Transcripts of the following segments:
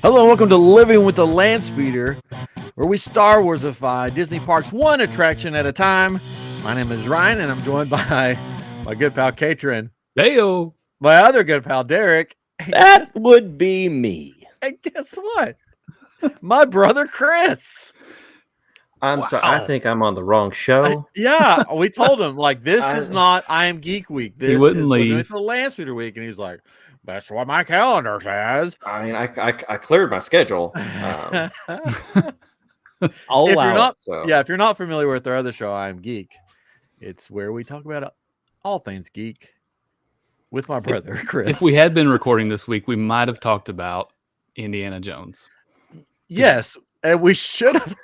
Hello and welcome to Living with the Landspeeder, where we Star Warsify Disney parks one attraction at a time. My name is Ryan, and I'm joined by my good pal Catron. Heyo. My other good pal Derek. That would be me. And guess what? My brother Chris. I'm sorry. I think I'm on the wrong show. Yeah, we told him this is not iamGEEK week. This wouldn't is leave. Living with the Landspeeder week, and he's like, "That's what my calendar says." I mean, I cleared my schedule. I'll If allow you're not, so. Yeah, if you're not familiar with our other show, iamGEEK, it's where we talk about all things geek with my brother Chris. If we had been recording this week, we might have talked about Indiana Jones. Yes, and we should have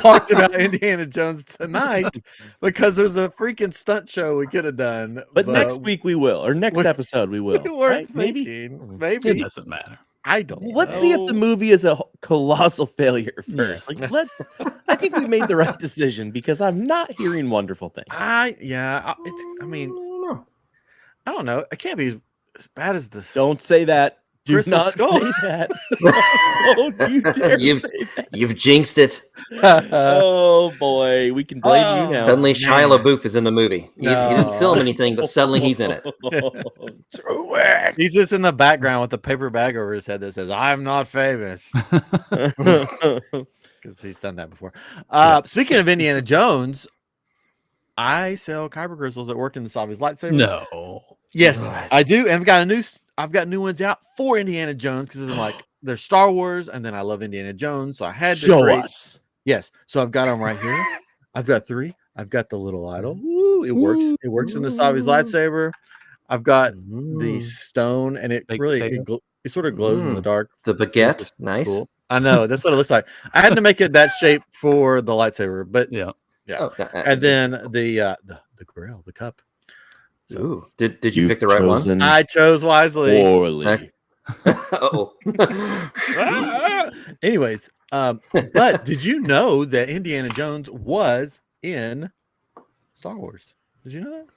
talked about Indiana Jones tonight because there's a freaking stunt show we could have done. But next week we will, or next episode we will. We were Right? Maybe. Maybe It doesn't matter. I don't. Let's see if the movie is a colossal failure first. Yes. I think we made the right decision because I'm not hearing wonderful things. I don't know. It can't be as bad as the. Don't say that. Do Crystal not Skull. say that. Don't you dare. You've jinxed it. Oh boy, we can blame you now. Suddenly, Shia man. LaBeouf is in the movie. He didn't film anything, but suddenly he's in it. He's just in the background with a paper bag over his head that says, "I'm not famous," because he's done that before. Speaking of Indiana Jones, I sell kyber crystals that work in the Savi's lightsabers. No. Yes, What? I do, and I've got new ones out for Indiana Jones because I'm like they're Star Wars, and then I love Indiana Jones, so I had to Show create- us. Yes, so I've got them right here. I've got 3. I've got the little idol. Ooh, it works. It works in the Savi's lightsaber. I've got the stone, and it Baked really potato. it sort of glows in the dark. The baguette, nice. Cool. I know that's what it looks like. I had to make it that shape for the lightsaber, but Yeah. Oh, and then the grill, the cup. ooh, did you pick the right one? I chose wisely. Poorly. Heck. Oh, Anyways, but did you know that Indiana Jones was in Star Wars? Did you know that?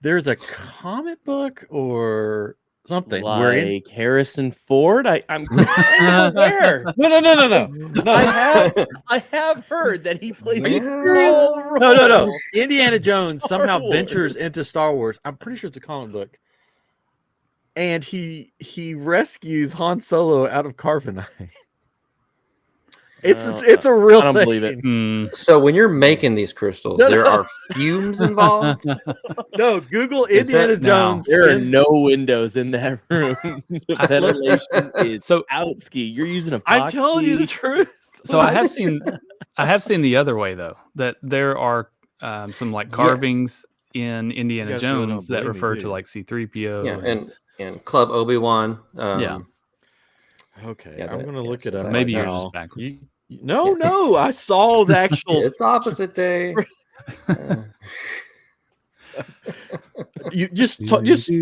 There's a comic book or something Like Harrison Ford. I'm aware. No. I have heard that he plays a small role. No. Indiana Jones Star somehow Wars. ventures into Star Wars. I'm pretty sure it's a comic book. And he rescues Han Solo out of carbonite. It's a real I don't thing. believe it. Hmm. so when you're making these crystals, No, there no. are fumes involved. No, Google Is that Indiana now? Jones. There are in- no windows in that room. The ventilation is So- out ski. You're using a I'm telling you the epoxy. truth. So I have seen the other way though, that there are some like carvings in Indiana You guys really Jones don't that believe me, refer do to you? like C-3PO. Yeah, and Club Obi-Wan. Yeah. Okay, Yeah, I'm that- gonna yeah, look it so up. maybe right yours is now. backwards. No, I saw the actual. It's opposite day. You just talk. We'll All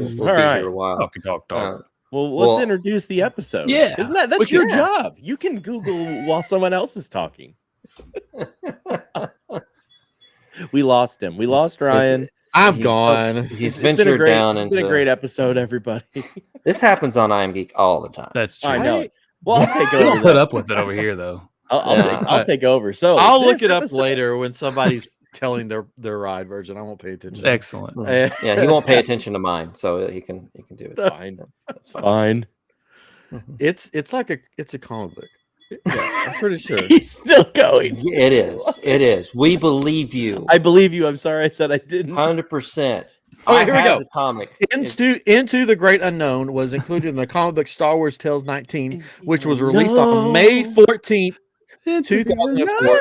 be right. here a while. Talk. Well, let's Well- introduce the episode. Yeah. Isn't that's your Yeah. job? You can Google while someone else is talking. We lost him. We lost Ryan. I'm He's- gone. He's It's been ventured down it's into. been a great episode, everybody. This happens on iamGEEK all the time. That's true. I know. Well, I'll take We over. don't put though. up with it over here though. Yeah. I'll take over. So I'll look this it up episode- later when somebody's telling their ride version. I won't pay attention. Excellent. Yeah, he won't pay attention to mine, so he can do it. Fine. That's fine. It's a comic book. Yeah, I'm pretty sure. He's still going. Yeah, it is. It is. We believe you. I believe you. I'm sorry I said I didn't. 100%. Oh, here we go. The comic. Into the Great Unknown was included in the comic book Star Wars Tales 19, which was released on May 14th, 2004.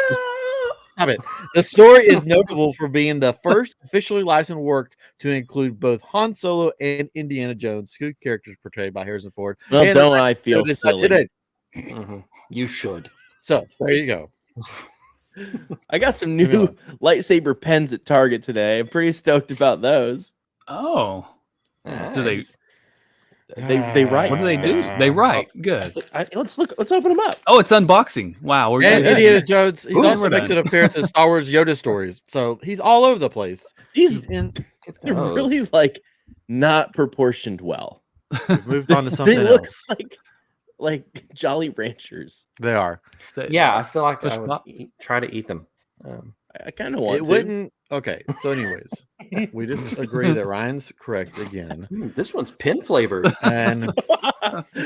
Stop it. The story is notable for being the first officially licensed work to include both Han Solo and Indiana Jones, two characters portrayed by Harrison Ford. Well, And don't I feel it's not silly? today. Mhm. You should. So there you go. I got some new lightsaber pens at Target today. I'm pretty stoked about those. Oh. Do they? Nice. They write. What do they do? They write. Good. Let's look. Let's open them up. Oh, it's unboxing. Wow. We're And good. Indiana Jones, he's Ooh, also we're makes done. an appearance in Star Wars Yoda stories. So he's all over the place. These He's in they're Those. really like not proportioned well. We've moved on to something They look else. like Jolly Ranchers. They are. Yeah, I feel like I Push would pops. try to eat them. I kind of want It to. wouldn't. Okay. So, anyways, we just agree that Ryan's correct again. This one's pin flavored. And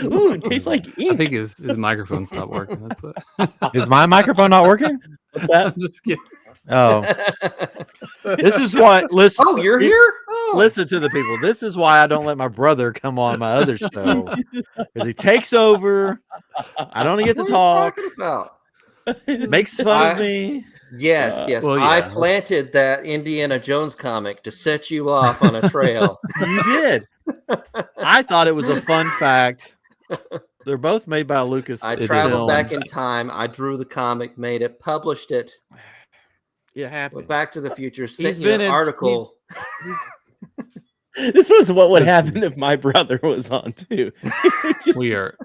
Ooh, it tastes like ink. I think his microphone stopped working. That's what. is my microphone not working? What's that? I'm just kidding. Oh, this is why. Listen. Oh, you're here? Oh. Listen to the people. This is why I don't let my brother come on my other show because he takes over. I don't get to What talk. are you talking about? Makes fun of me. Yes, yes. Well, I yeah. planted that Indiana Jones comic to set you off on a trail. You did. I thought it was a fun fact. They're both made by Lucas. I It is. traveled back in time. I drew the comic, made it, published it. It Went happened. Back to the Future. He's Sent you been an in- article. This was what would happen if my brother was on too. Just- We are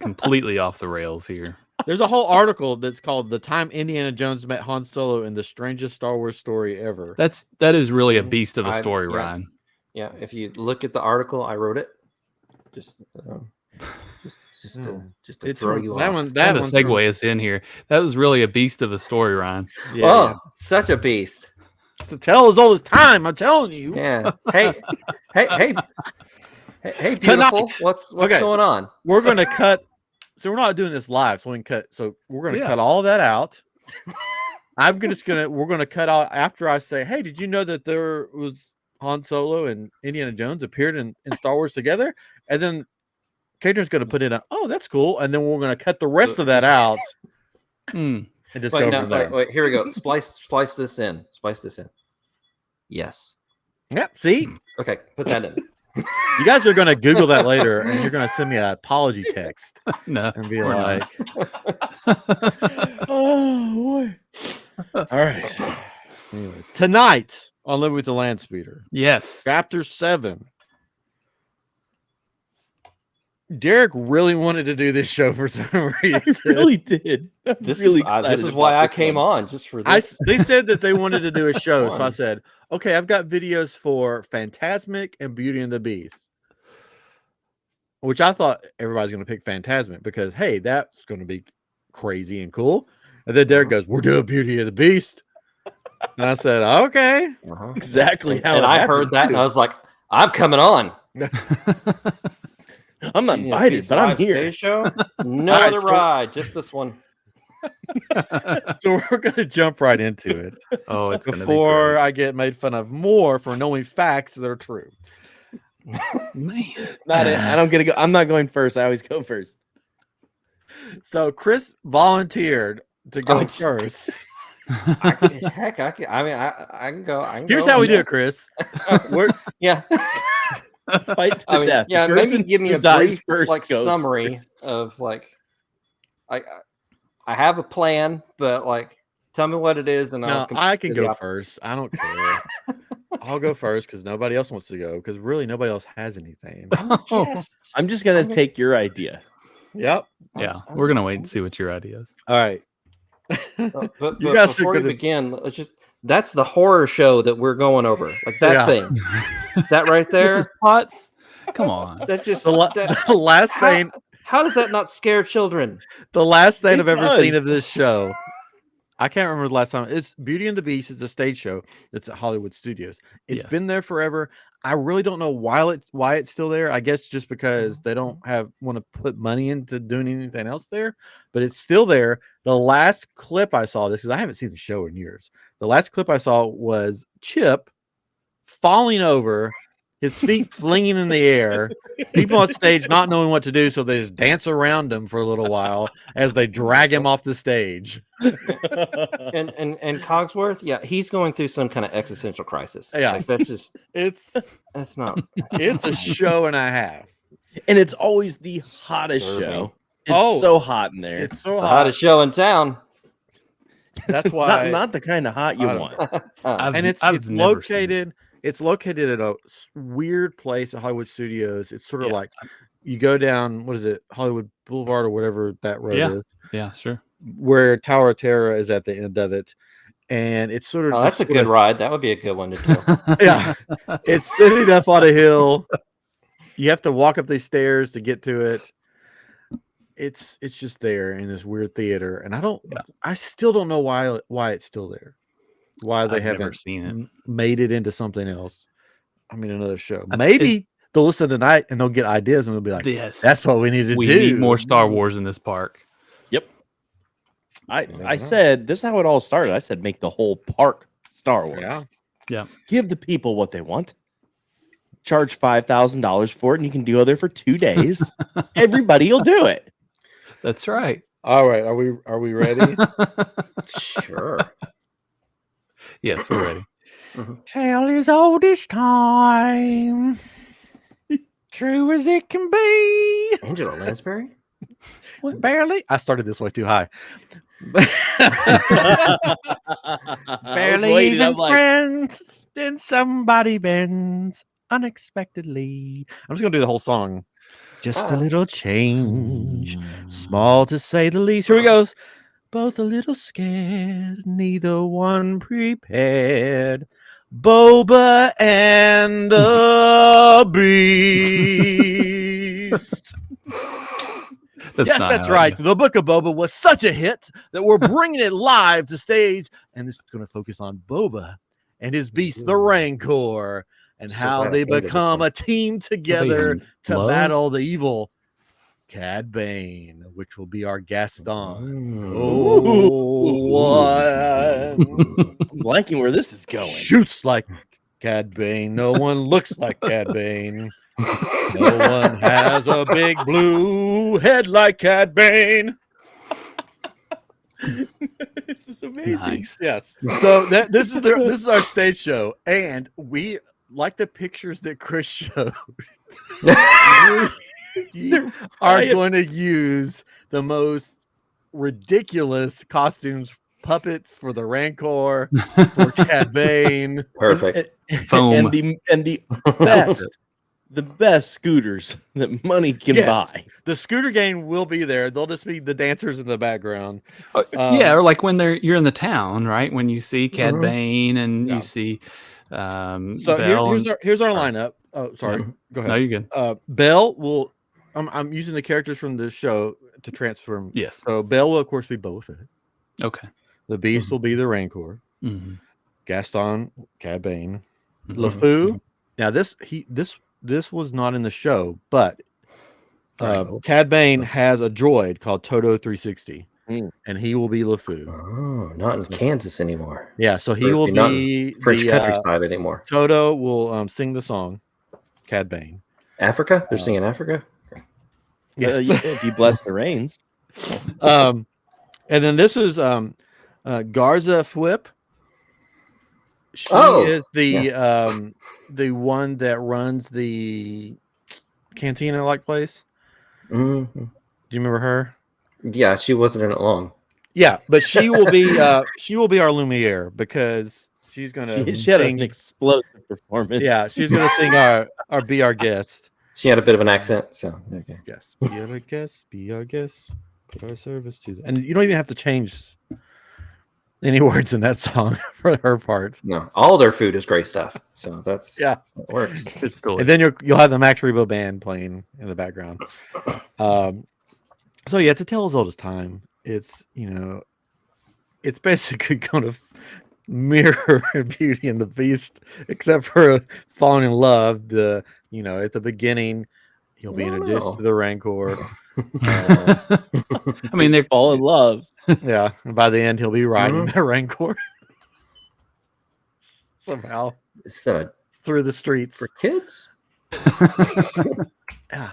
completely off the rails here. There's a whole article that's called "The Time Indiana Jones Met Han Solo in the Strangest Star Wars Story Ever." That is really a beast of a I- story, yeah. Ryan. Yeah, if you look at the article, I wrote it. Just to It's throw from- you that off. one. That To one's segue us in here. That was really a beast of a story, Ryan. From, yeah, Oh, such a beast. It's a tale as old as time. I'm telling you. Yeah. Hey, beautiful. Tonight. What's Okay. going on? We're gonna cut. So we're not doing this live, so we can cut. So we're gonna Yeah. cut all that out. We're gonna cut out after I say, "Hey, did you know that there was Han Solo and Indiana Jones appeared in Star Wars together?" And then Catron's gonna put in a, "Oh, that's cool," and then we're gonna cut the rest of that out Hmm. and just Wait, go no, from there. wait, here we go. Splice this in. Splice this in. Yes. Yep. See, Okay, put that in. you guys are gonna Google that later, and you're gonna send me an apology text No. and be we're like, oh boy. All right. anyways, tonight on Live with the Landspeeder, Yes. Chapter 7. Derek really wanted to do this show for some reason. I really did. I'm really excited. This is why about I this came one. on, just for this. They said that they wanted to do a show, so I Fun. said, okay, I've got videos for Phantasmic and Beauty and the Beast, which I thought everybody's going to pick Phantasmic because, hey, that's going to be crazy and cool. And then Derek goes, we're doing Beauty and the Beast. And I said, okay. Uh-huh. Exactly how And it I happened, heard that, too. and I was like, I'm coming on. I'm not You know, invited, Beast but I'm Live here. Stage Show? No All right, other so- ride, just this one. So we're going to jump right into it Oh, it's gonna be before great. I get made fun of more for knowing facts that are true. Man. Not it. I don't get to go. I'm not going first. I always go first. So Chris volunteered to go Oh, first. I can go. I can Here's go how we on do it, this. Chris. We're, Yeah. Fight to I the mean, death. yeah, The maybe person give me who a dies brief first like goes summary first. of like I have a plan, but like tell me what it is and no, I'll I can do the go opposite. first. I don't care. I'll go first because nobody else wants to go because really nobody else has anything. I'm just gonna take your idea. Yep. Yeah, we're gonna wait and see what your idea is. All right. But You guys are before we gonna- begin, let's just that's the horror show that we're going over. Like that Yeah. thing. That right This there. is Potts. Come on. That just The, that- the last thing, how does that not scare children? the last thing It I've ever seen does. of this show. I can't remember the last time. It's Beauty and the Beast. It's a stage show that's at Hollywood Studios. It's Yes. been there forever. I really don't know why it's still there. I guess just because they don't want to put money into doing anything else there, but it's still there. The last clip I saw this because I haven't seen the show in years. The last clip I saw was Chip falling over, his feet flinging in the air, people on stage not knowing what to do, so they just dance around him for a little while as they drag him off the stage. And Cogsworth, yeah, he's going through some kind of existential crisis. Yeah. Like that's just It's not it's a show and a half. And it's always the hottest Disturbing. show. It's Oh, so hot in there. It's so the hot. hottest show in town. That's why not the kind of hot you I don't want. and it's I've never seen it. located at a weird place at Hollywood Studios. It's sort of Yeah. like you go down, what is it, Hollywood Boulevard or whatever that road Yeah. is, Yeah, sure. where Tower of Terror is at the end of it. And it's sort of Oh, that's just a good ride. That would be a good one to do. Yeah. It's sitting up on a hill. You have to walk up these stairs to get to it. It's just there in this weird theater, and I still don't know why it's still there. Why they I've never haven't seen it. made it into something else. I mean, another show. Maybe they'll listen tonight and they'll get ideas and they'll be like, Yes, that's what we need to do. We need more Star Wars in this park. Yep. I said this is how it all started. I said make the whole park Star Wars. Yeah. Give the people what they want. Charge $5,000 for it, and you can go there for 2 days. Everybody will do it. That's right. All right, are we ready? Sure. Yes, we're ready. Tale as old as time, true as it can be. Angela Lansbury? Barely. I started this way too high. Barely even friends. Then somebody bends unexpectedly. I'm just gonna do the whole song. Just a little change, small to say the least. Here we go. Both a little scared, neither one prepared. Boba and the Beast. That's right. The Book of Boba was such a hit that we're bringing it live to stage, and this is going to focus on Boba and his beast, the Rancor, and how they become a team together to battle the evil Cad Bane, which will be our Gaston. I'm liking where this is going. Shoots like Cad Bane. No one looks like Cad Bane. No one has a big blue head like Cad Bane. This is amazing. Nice. Yes. So this is our stage show, and we like the pictures that Chris showed. You are going to use the most ridiculous costumes, puppets for the Rancor, for Cad Bane. Perfect. Foam. And the best scooters that money can buy. The scooter gang will be there. They'll just be the dancers in the background. Yeah, or like when you're in the town, right? When you see Cad Bane and you see so Bell here's our lineup. Oh, sorry. Go ahead. No, you're good. Bell will. I'm using the characters from the show to transform. Yes. So Bell will of course be Boba Fett. Okay. The Beast will be the Rancor. Gaston, Cad Bane, LeFou. Now this was not in the show, but Cad Bane has a droid called Toto 360, and he will be LeFou. Oh, not in Kansas anymore. Yeah, so he will be French countryside anymore. Toto will sing the song, Cad Bane. Africa? They're singing Africa? Yes. If you bless the reins. And then this is Garza Fwip. She is the one that runs the cantina like place. Do you remember her? Yeah, she wasn't in it long. Yeah, but she will be our Lumiere because she's gonna she had an explosive performance. Yeah, she's gonna sing be our guest. She had a bit of an accent, so okay. Yes, be our guest, put our service to them. And you don't even have to change any words in that song for her part. No, all their food is great stuff. So that works. And then you'll have the Max Rebo band playing in the background. So yeah, it's a tale as old as time. It's it's basically going to mirror Beauty and the Beast, except for falling in love. At the beginning, he'll be introduced to the Rancor. I mean, they fall in love. Yeah, and by the end, he'll be riding the Rancor somehow through the streets for kids. Yeah.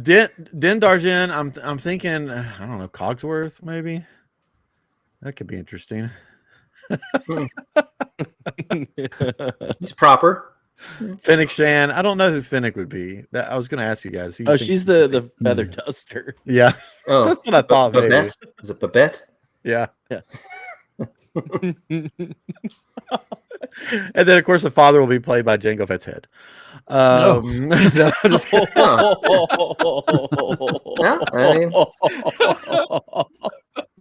Din Darjen, I'm thinking, I don't know, Cogsworth maybe. That could be interesting. He's proper. Finnick Shan. I don't know who Finnick would be. I was going to ask you guys. She's the feather duster. Yeah. Oh, that's what I thought. Babette? Is it Babette? Yeah. And then, of course, the father will be played by Jango Fett's head. No, I'm just kidding. No, I mean,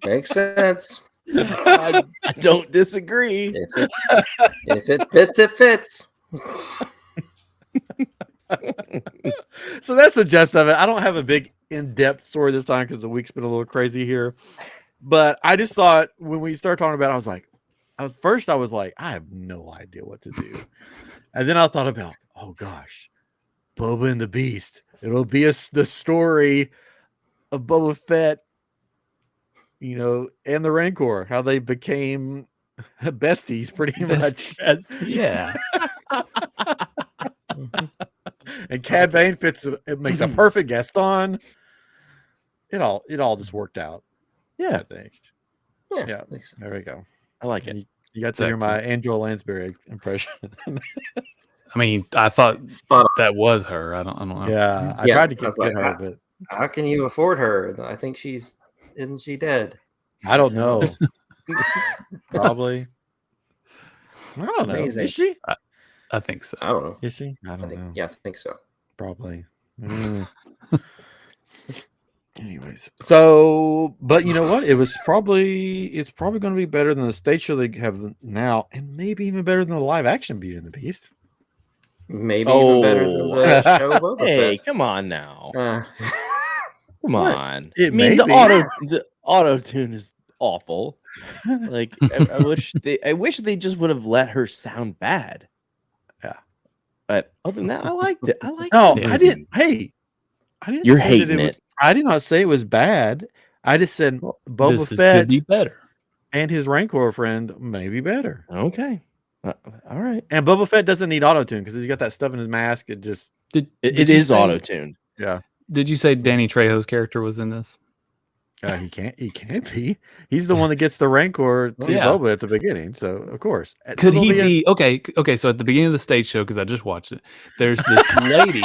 makes sense. I don't disagree. If it fits, it fits. So that's the gist of it. I don't have a big in-depth story this time because the week's been a little crazy here. But I just thought when we started talking about it, I was like, I was like, I have no idea what to do. And then I thought about, oh gosh, Boba and the Beast. It'll be the story of Boba Fett, and the Rancor, how they became besties pretty much. Yeah. And Cad Bane it makes a perfect Gaston. It all just worked out. Yeah. I think. Yeah. Yeah. There we go. I like it. You got to hear my Angela Lansbury impression. I mean, I thought Spot on. that was her. I don't know. Yeah. I tried to get like, her, but how can you afford her? I think isn't she dead? I don't know. Probably. I don't know. Amazing. Is she? I think so. I don't know. Is she? I don't know. Yeah, I think so. Probably. Anyways, so but you know what? It's probably going to be better than the stage show they have now, and maybe even better than the live action Beauty and the Beast. Maybe even better than the show. Boba Hey, Fett. come on now. Come What? on. It I mean, may be. the auto tune is awful. Like I wish they just would have let her sound bad. Yeah. But other than that, I liked it. No, Yeah. I didn't. Hey, I didn't. You're say hating that it. I did not say it was bad. I just said Boba This could Fett be better. and his Rancor friend may be better. Okay. All right. And Boba Fett doesn't need auto tune because he's got that stuff in his mask. It just Did It you is say- auto tuned. yeah. Did you say Danny Trejo's character was in this? He can't be. He's the one that gets the Rancor to Yeah. Boba at the beginning. So of course, Could So he there'll be okay? So at the beginning of the stage show, because I just watched it, there's this lady.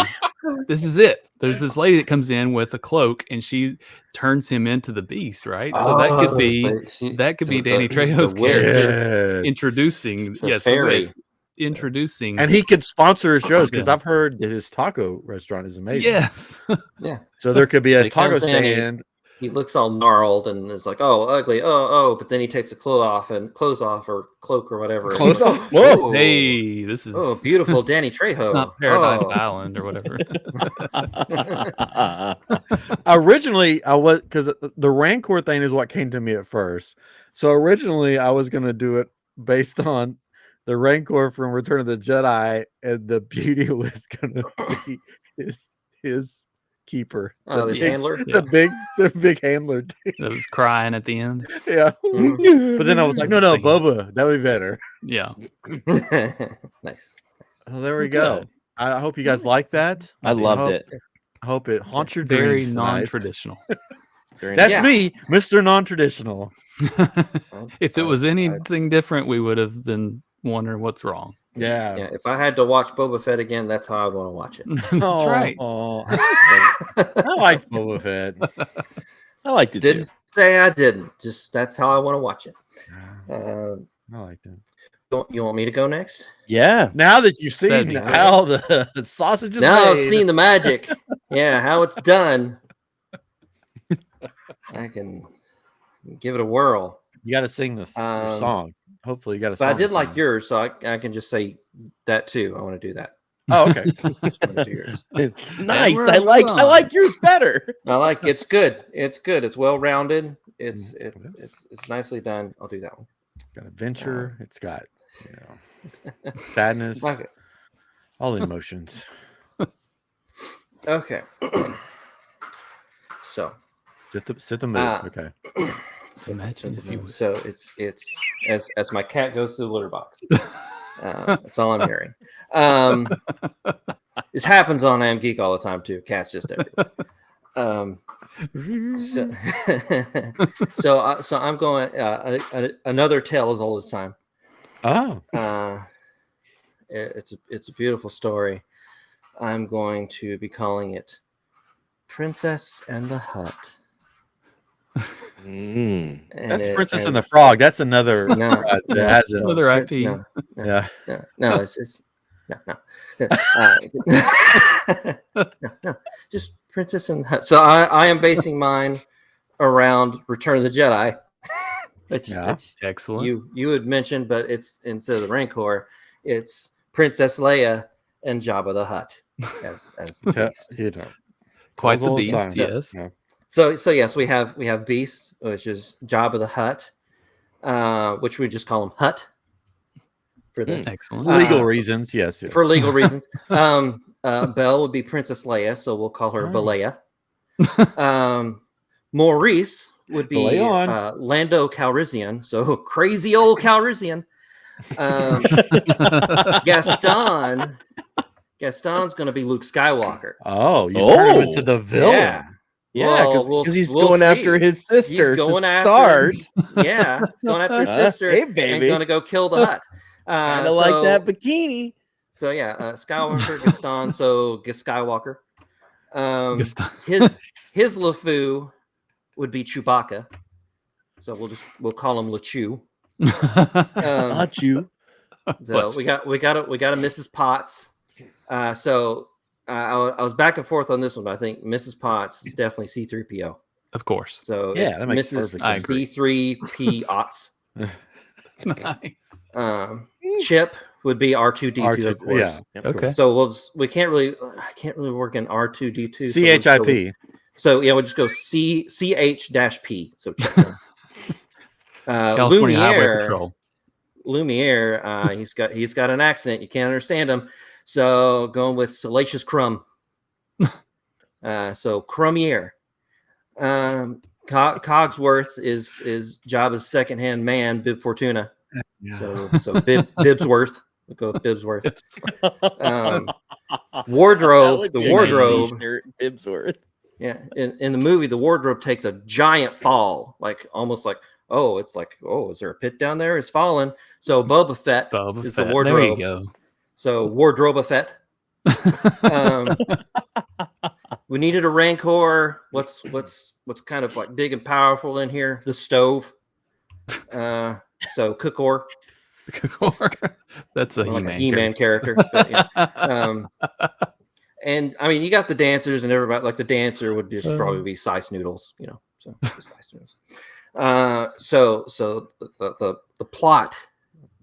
This is it. There's this lady that comes in with a cloak, and she turns him into the Beast, right? So that could be Danny Trejo's character introducing the fairy. introducing, and he could sponsor his shows because Yeah. I've heard that his taco restaurant is amazing. yes, Yeah. So there could be So a he taco comes in, stand. He looks all gnarled and is like, "Oh, ugly, but then he takes a clothes off or cloak or whatever. and Clothes he's off? like, Whoa. hey, this is beautiful Danny Trejo. not Paradise Oh. Island or whatever. Originally, I was because the Rancor thing is what came to me at first. So originally, I was going to do it based on the Rancor from Return of the Jedi, and the beauty was going to be his keeper. Oh, his handler? The big handler. That was crying at the end. Yeah. Mhm. But then I was like, no, Singing. Boba, that would be better. Yeah, Nice. Oh, there we Well, go. I hope you guys like that. I loved hope- it. I hope it haunts your very dreams tonight. non-traditional. Very That's Yeah. me, Mr. Non-Traditional. If it was anything different, we would have been wondering what's wrong. Yeah. Yeah, if I had to watch Boba Fett again, that's how I'd want to watch it. That's right. Oh, I like Boba Fett. I liked it too. Didn't say I didn't. Just that's how I want to watch it. I like that. You want me to go next? Yeah. Now that you've That'd seen be great. how the sausage is Now I've made, seen the magic. Yeah, how it's done. I can give it a whirl. you got to sing this your song. Hopefully, you got to. But I did like yours, so I can just say that too. I want to do that. Oh, okay. I want to do yours. Nice. we're I like on. yours better. I like it's good. It's good. It's well rounded. It's Mm, it is. it's nicely done. I'll do that one. It's got adventure. It's got sadness. Like it. All the emotions. Okay. So Sit the mood. Okay. Imagine if you would. so it's as my cat goes to the litter box. That's all I'm hearing. This happens on iamGEEK all the time too. Cats just everywhere. So I'm going. Another tale as old as time. Oh. It's a beautiful story. I'm going to be calling it Princess and the Hut. Mm. And That's Princess and the Frog. That's another. No, that no, has a- Another IP. No, yeah. no, it's no. No. Just Princess and the Hut. So I am basing mine around Return of the Jedi, which Excellent. you had mentioned, but it's instead of the Rancor, it's Princess Leia and Jabba the Hutt as the beast. You know, Quite the all beast, signs. yes. Yeah. So yes, we have Beast, which is Jabba the Hutt, which we just call him Hutt for this. Excellent. Legal reasons, yes. For legal reasons. Belle would be Princess Leia, so we'll call her Beleia. Maurice would be Lando Calrissian, so crazy old Calrissian. Gaston's going to be Luke Skywalker. Oh, you turn him into the villain. Yeah. Yeah, because he's we'll going see. after his sister He's going to after, start. Yeah, going after his sister hey, and baby. going to go kill the Hutt. Kind of like that bikini. So yeah, Skywalker, Gaston, so Skywalker. Gaston. His LeFou would be Chewbacca. So we'll call him LeChew. Not you. So we got a Mrs. Potts. I was back and forth on this one, but I think Mrs. Potts is definitely C-3PO. Of course. So yeah, that makes Mrs. perfect sense. C-3P-Otts. Nice. Chip would be R2D2, of course. Yeah. Okay. So I can't really work in R2D2. CHIP. So yeah, we'll just go CH-P. So Chip. California Highway Patrol. Lumiere, he's got an accent. You can't understand him. So going with Salacious Crumb. So Crumier. Cogsworth is Jabba's second-hand man, Bib Fortuna. Yeah. So Bibsworth. We'll go with Bibsworth. Wardrobe. The wardrobe. Bibsworth. Yeah. In the movie, the wardrobe takes a giant fall, like almost like, oh, it's like, oh, is there a pit down there? It's falling. So Boba Fett is the wardrobe. There you go. So Wardrobe Fett. We needed a Rancor. What's kind of like big and powerful in here? The stove. So Cookor. That's a He-Man character. But, yeah. And I mean, you got the dancers and everybody. Like the dancer would just probably be Sice Noodles, you know. So Sice Noodles. So the plot.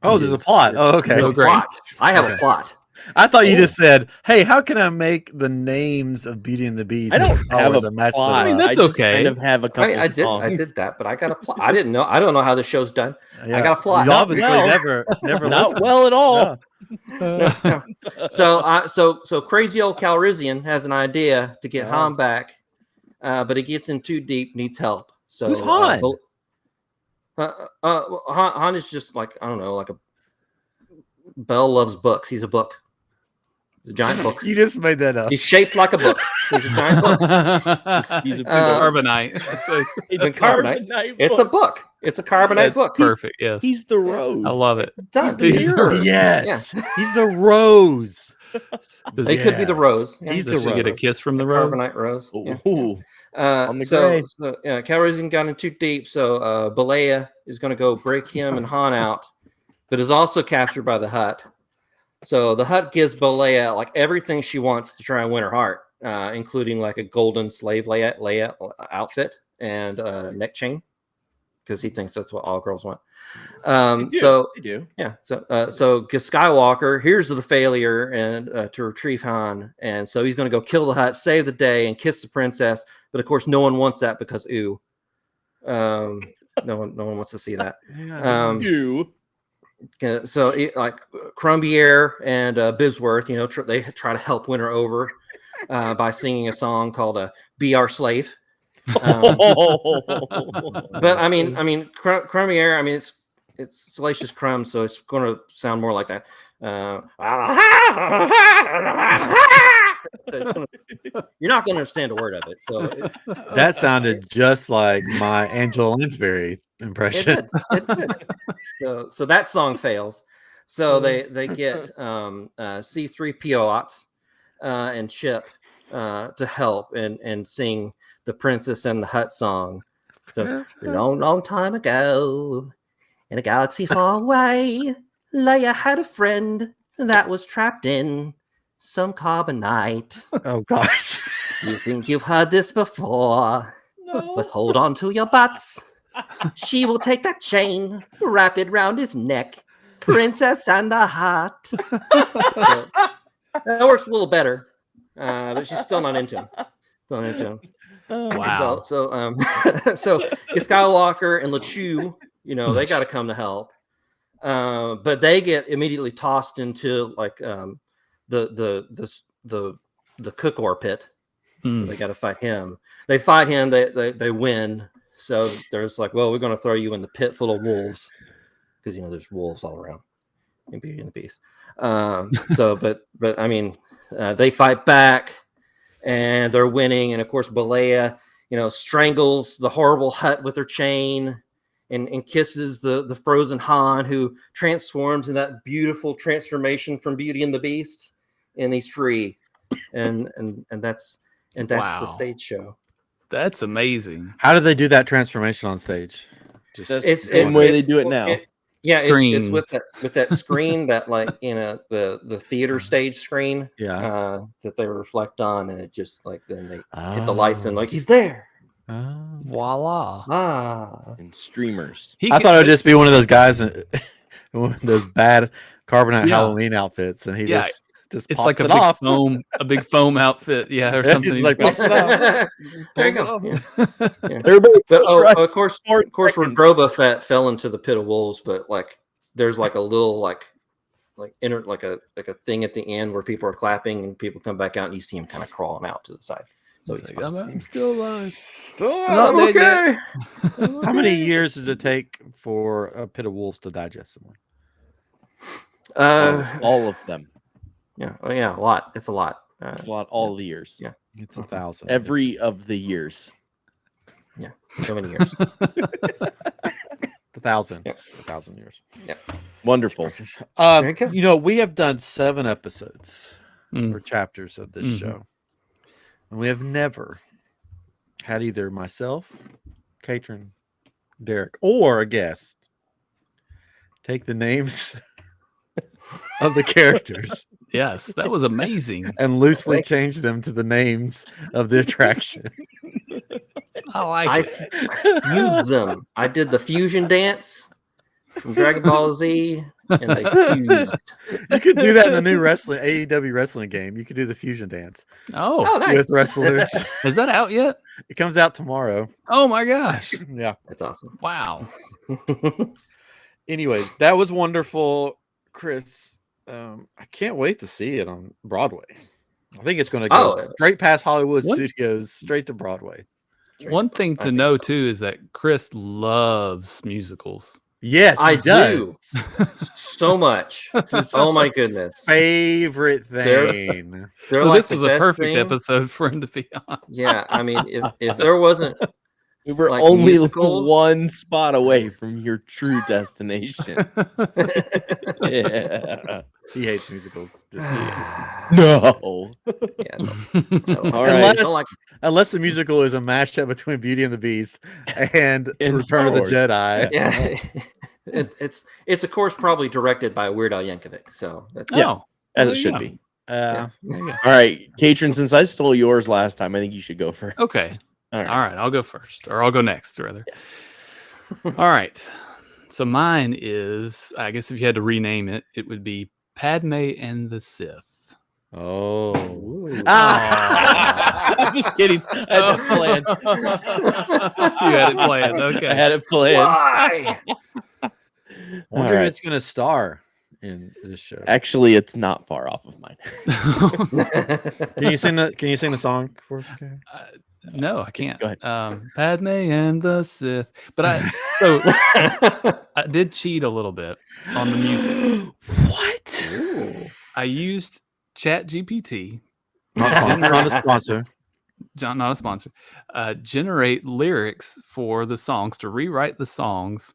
Oh, there's a plot. Oh, okay. Plot. I have a plot. I thought you just said, "Hey, how can I make the names of Beauty and the Beast?" I don't have a match plot. I mean, that's I just okay. kind of have a couple I did that, but I got a plot. I don't know how the show's done. Yeah. I got a plot. You obviously well. never Not listened. well at all. Yeah. So crazy old Calrissian has an idea to get Han back, but he gets in too deep, needs help. So Who's Han? Han is just like, I don't know, like a Belle loves books. He's a book. He's a giant book. You just made that up. He's shaped like a book. He's a giant book. He's a carbonite. It's a carbonite. It's a book. It's a carbonite book. Perfect. Yes. He's the rose. I love it. He's the mirror. Yes, he's the rose. They could be the rose. Yeah. He's the Does she rose. get a kiss from the rose? Carbonite rose. Yeah. Ooh. On the grade. Calrissian got in too deep, so Beleia is going to go break him and Han out, but is also captured by the Hutt. So the Hutt gives Beleia like everything she wants to try and win her heart, including like a golden slave Leia outfit and a neck chain, because he thinks that's what all girls want. They do. Yeah. So Skywalker hears of the failure and to retrieve Han, and so he's going to go kill the Hutt, save the day, and kiss the princess. But of course, no one wants that because no one wants to see that. So like Crumbier and Bibsworth, you know, they try to help win her over by singing a song called "Be Our Slave." But I mean, Crumbier. I mean, it's Salacious Crumb, so it's going to sound more like that. You're not going to understand a word of it. So That sounded just like my Angela Lansbury impression. It did. So that song fails. So they get C-3PO and Chip to help and sing the Princess and the Hutt song. So, long time ago, in a galaxy far away, Leia had a friend that was trapped in some carbonite. Oh gosh. You think you've heard this before, but hold on to your butts. She will take that chain, wrap it round his neck. Princess and the Hutt. That works a little better, but she's still not into him. Still not into him. Wow. So Skywalker and LeChue, they got to come to help. But they get immediately tossed into like the Cookor pit. So they got to fight him. They fight him. They win. So there's like, well, we're going to throw you in the pit full of wolves because there's wolves all around in Beauty and the Beast. But I mean, they fight back and they're winning. And of course, Balea, strangles the horrible hut with her chain and kisses the frozen Han, who transforms in that beautiful transformation from Beauty and the Beast, and he's free. And that's the stage show. That's amazing. How do they do that transformation on stage? It's the same way they do it now. It's with that screen that the theater stage screen that they reflect on, and it just then they hit the lights and he's there. Voila. And streamers. I thought it would just be one of those guys in one of those bad carbonite Halloween outfits, and he just it's pops like it off. A big foam outfit, or something. He's like, pops it off. There you go. Everybody, of course, Rodroba Fett fell into the pit of wolves, but there's a little a thing at the end where people are clapping and people come back out and you see him kind of crawling out to the side. So he's I'm still alive. I'm okay. How many years does it take for a pit of wolves to digest someone? all of them. Yeah. Oh, yeah. A lot. It's a lot. A lot. All the years. Yeah. It's 1,000. Every of the years. Yeah. So many years. 1,000. Yeah. 1,000 years. Yeah. Wonderful. We have done 7 episodes or chapters of this show, and we have never had either myself, Catron, Derek, or a guest take the names of the characters. Yes, that was amazing. And loosely change them to the names of the attraction. I fused them. I did the fusion dance from Dragon Ball Z, and they fused. You could do that in the new AEW wrestling game. You could do the fusion dance. Oh, nice. With wrestlers. Is that out yet? It comes out tomorrow. Oh my gosh. Yeah. That's awesome. Wow. Anyways, that was wonderful, Chris. I can't wait to see it on Broadway. I think it's going to go straight past Hollywood Studios, straight to Broadway. One thing to know too is that Chris loves musicals. Yes, I does. do so much. Oh my goodness! Favorite thing. They're this was a perfect episode for him to be on. Yeah, I mean, if there wasn't, we were only one spot away from your true destination. Yeah. He hates musicals. No. Yeah, no. All right. Unless the musical is a mashup between Beauty and the Beast and Return of the Jedi. Yeah. It's of course probably directed by Weird Al Yankovic. So that's as it should be. All right, Catron, since I stole yours last time, I think you should go first. Okay. All right, I'll go first, or I'll go next, rather. All right. So mine is, I guess if you had to rename it, it would be Padme and the Sith. Oh. I'm just kidding. I had it planned. You had it planned. Okay. I had it planned. Why? I wonder if it's going to star in this show. Actually, it's not far off of mine. Can you sing the song for us? Okay. No, I can't. Go ahead. Padme and the Sith. But I did cheat a little bit on the music. What? Ooh. I used ChatGPT. Not a sponsor. Not a sponsor. Generate lyrics for the songs, to rewrite the songs.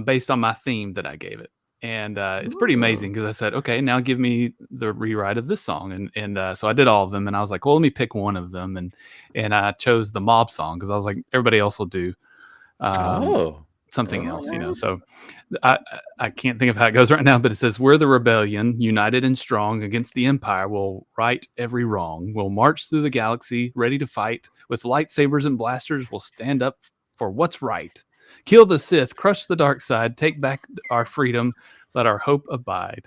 Based on my theme that I gave it. And it's pretty amazing because I said, okay, now give me the rewrite of this song. And so I did all of them. And I was like, well, let me pick one of them. And I chose the mob song because I was like, everybody else will do something else, So I can't think of how it goes right now, but it says, we're the rebellion, united and strong against the empire. We'll right every wrong. We'll march through the galaxy, ready to fight. With lightsabers and blasters, we'll stand up for what's right. Kill the Sith, crush the dark side, take back our freedom, let our hope abide.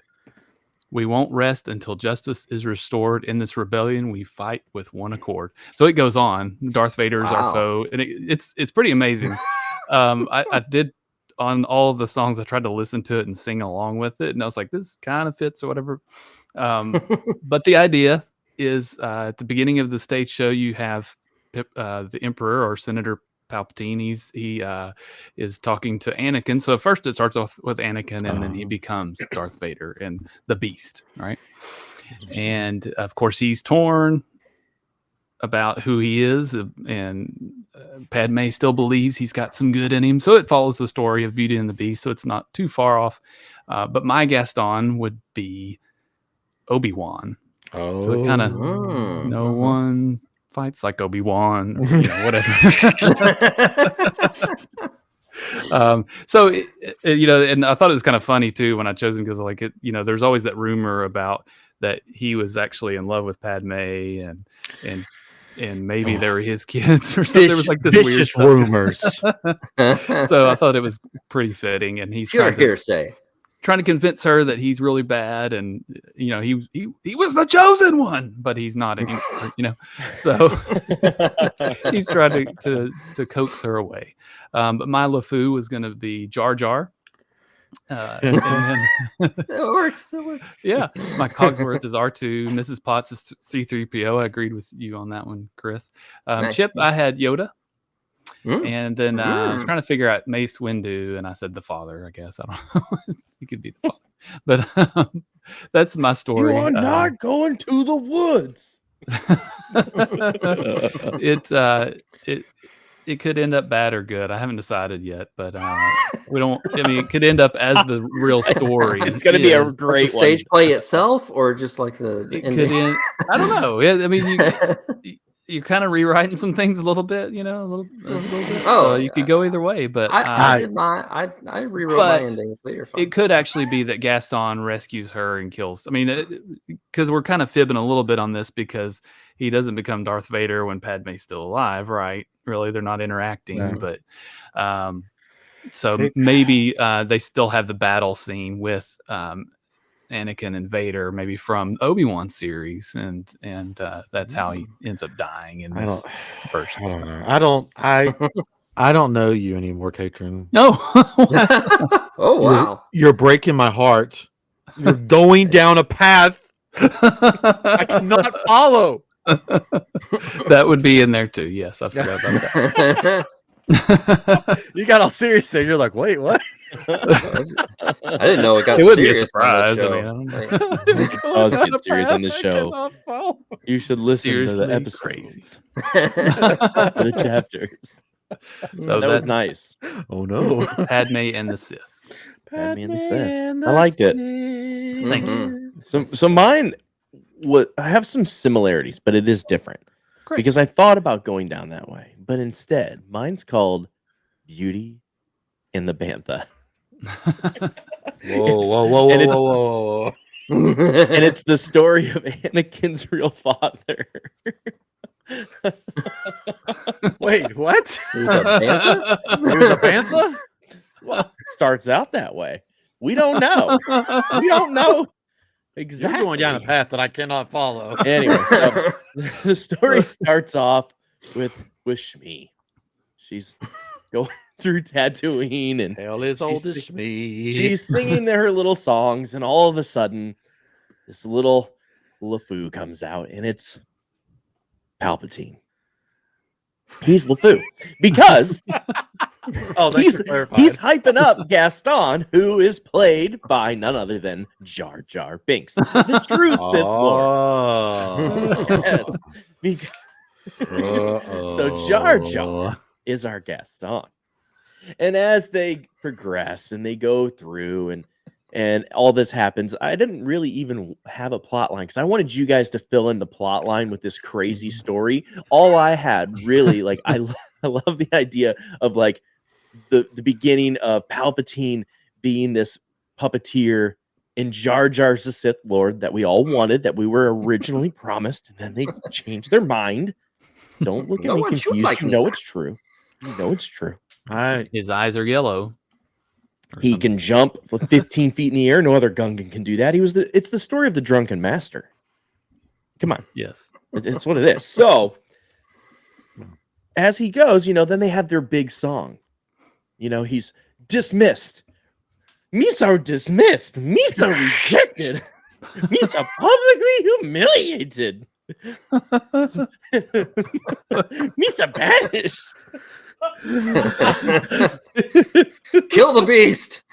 We won't rest until justice is restored. In this rebellion, we fight with one accord. So it goes on. Darth Vader is our foe, and it's pretty amazing. I did on all of the songs. I tried to listen to it and sing along with it, and I was like, this kind of fits or whatever. But the idea is at the beginning of the stage show, you have the Emperor or Senator Palpatine. He is talking to Anakin. So at first it starts off with Anakin, and then he becomes Darth Vader and the Beast, right? And of course he's torn about who he is, and Padme still believes he's got some good in him. So it follows the story of Beauty and the Beast, so it's not too far off. But my Gaston would be Obi-Wan. Oh, So it kind of no one fights like Obi-Wan, or, whatever. So and I thought it was kind of funny too when I chose him, because like there's always that rumor about that he was actually in love with Padme, and maybe they were his kids or something. There was like this vicious weird rumors. So I thought it was pretty fitting, and he's Pure hearsay. trying to convince her that he's really bad, and he was the chosen one, but he's not anymore. So he's trying to coax her away. But my LeFou was going to be Jar Jar. And then, It works. yeah, my Cogsworth is R2. Mrs. Potts is C-3PO. I agreed with you on that one, Chris. Nice. Chip, I had Yoda. And then I was trying to figure out Mace Windu, and I said the father, I guess. I don't know. He could be the father. But that's my story. You are not going to the woods. It could end up bad or good. I haven't decided yet, but we don't. I mean, it could end up as the real story. It's going to be a great the stage play itself, or just like the It ending? could end. I don't know. I mean, you're kind of rewriting some things a little bit, a little bit. So you could go either way, but I rewrote my endings, but you're fine. it could actually be that Gaston rescues her and kills. I mean, because we're kind of fibbing a little bit on this, because he doesn't become Darth Vader when Padme's still alive, right? Really, they're not interacting, but so maybe they still have the battle scene with Anakin and Vader, maybe from Obi-Wan series, and that's how he ends up dying in this version. I don't know. I don't know you anymore, Catron. No. Oh wow! You're breaking my heart. You're going down a path I cannot follow. That would be in there too. Yes, I forgot about that. You got all serious there. You're like, wait, what? I didn't know it got. It would be a serious on surprise. the I show. mean, I don't know. I was getting serious on the show. You should listen to Seriously the episodes, crazy. the chapters. So that was that's nice. Oh no. Padme and the Sith. Padme and the Sith. I liked it. Thank you. So mine, I have some similarities, but it is different. Great. Because I thought about going down that way, but instead, mine's called Beauty and the Bantha. Whoa. And it's the story of Anakin's real father. Wait, what? He was a bantha? He was a bantha? Well, it starts out that way. We don't know. We don't know exactly. You're going down a path that I cannot follow. Anyway, so the story starts off with Shmi. She's going through Tatooine, and Tale is old as me. she's singing her little songs, and all of a sudden, this little LeFou comes out, and it's Palpatine. He's LeFou because he's hyping up Gaston, who is played by none other than Jar Jar Binks, the true Sith Lord. Yes. So Jar Jar is our Gaston. And as they progress and they go through and all this happens, I didn't really even have a plot line because I wanted you guys to fill in the plot line with this crazy story. All I had really, like, I love the idea of like the beginning of Palpatine being this puppeteer and Jar Jar's the Sith Lord that we all wanted, that we were originally promised, and then they changed their mind. Don't look at me confused. You know it's true. You know it's true. His eyes are yellow. He can jump 15 feet in the air. No other Gungan can do that. It's the story of the drunken master. Come on. Yes. It's what it is. So as he goes, then they have their big song. He's dismissed. Misa dismissed. Misa rejected. Misa publicly humiliated. Misa banished. Kill the beast.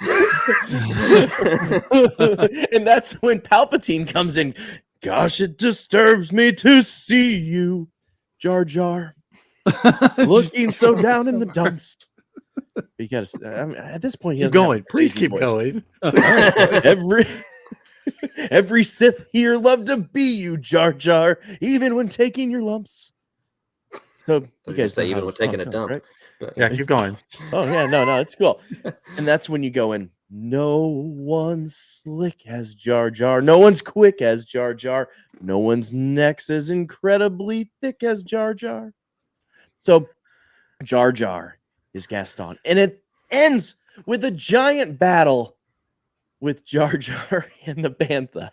And that's when Palpatine comes in. Gosh, it disturbs me to see you, Jar Jar, looking so down in the dumps. You gotta. At this point, he keep going. Please keep going. Every Sith here loved to be you, Jar Jar, even when taking your lumps. So you guys say even when taking a dump, right? But Yeah, keep going. Oh yeah, no, it's cool. And that's when you go in. No one's slick as Jar Jar. No one's quick as Jar Jar. No one's neck's as incredibly thick as Jar Jar. So Jar Jar is Gaston, and it ends with a giant battle with Jar Jar and the Bantha.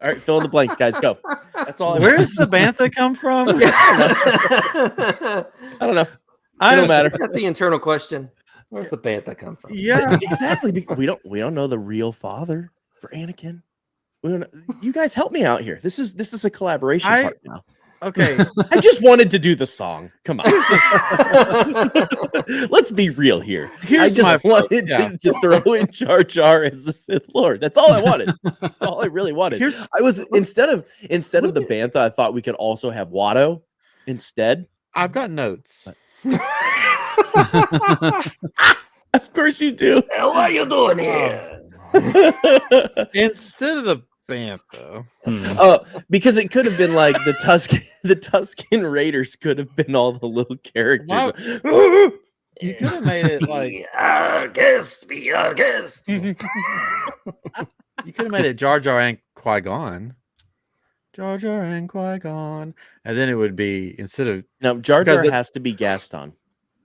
All right, fill in the blanks, guys. Go. That's all. Where does the Bantha come from? I don't know. It don't matter. Got the internal question. Where's the Bantha come from? Yeah, exactly. We don't know the real father for Anakin. We don't know. You guys help me out here. This is a collaboration part now. Okay. I just wanted to do the song. Come on. Let's be real here. I just wanted to throw in Jar Jar as the Sith Lord. That's all I wanted. That's all I really wanted. Instead of the Bantha, I thought we could also have Watto instead. I've got notes. Of course you do. What are you doing here? Instead of the Bantha. Because it could have been like the Tusken Raiders could have been all the little characters. You could have made it like be our guest. you could have made it Jar Jar and Qui-Gon. Jar Jar and Qui-Gon. And then it would be instead of no, Jar Jar has to be Gaston.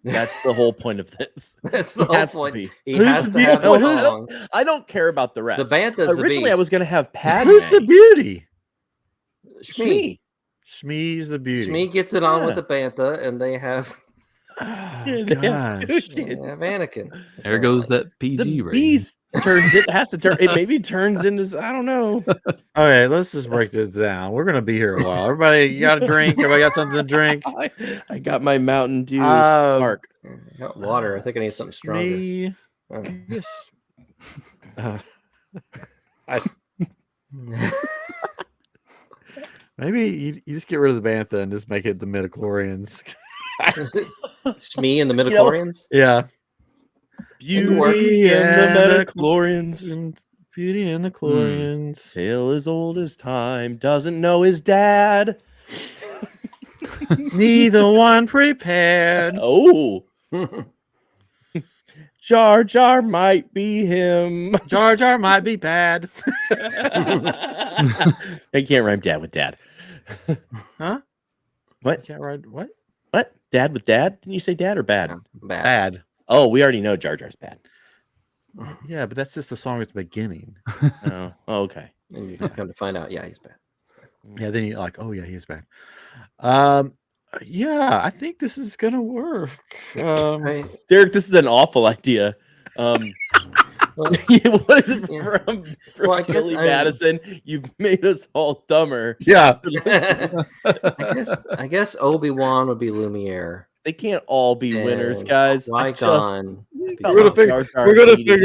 That's the whole point of this. That's the whole point. He Who's has to have a song. I don't care about the rest. The Bantha's Originally, I was going to have Padme. Who's the beauty? Shmi. Shmi's the beauty. Shmi gets it on with the Bantha, and they have Gosh. they have Anakin. There goes that PG The rating. beast turns it has to turn. It maybe turns into I don't know. Okay, let's just break this down. We're gonna be here a while. Everybody, you got a drink? Everybody got something to drink? I got my Mountain Dew Spark. I got water. I think I need something stronger. Me. Maybe you just get rid of the Bantha and just make it the midichlorians. Shmi and the midichlorians? Yeah. Beauty and the midichlorians. Beauty and the chlorians. Tale as old as time. Doesn't know his dad. Neither one prepared. Oh. Jar Jar might be him. Jar Jar might be bad. I can't rhyme dad with dad. Huh? What? Can't rhyme what? What? Dad with dad? Didn't you say dad or bad? No, bad. Bad. Oh, we already know Jar Jar's bad. Yeah, but that's just the song at the beginning. Oh, okay. And you come to find out, yeah, he's bad. Yeah, then you're like, oh yeah, he's bad. Yeah, I think this is gonna work. Derek, this is an awful idea. What is it from Well, I guess Billy Madison? You've made us all dumber. Yeah. I guess Obi-Wan would be Lumiere. They can't all be winners, guys. Qui-Gon. We're gonna figure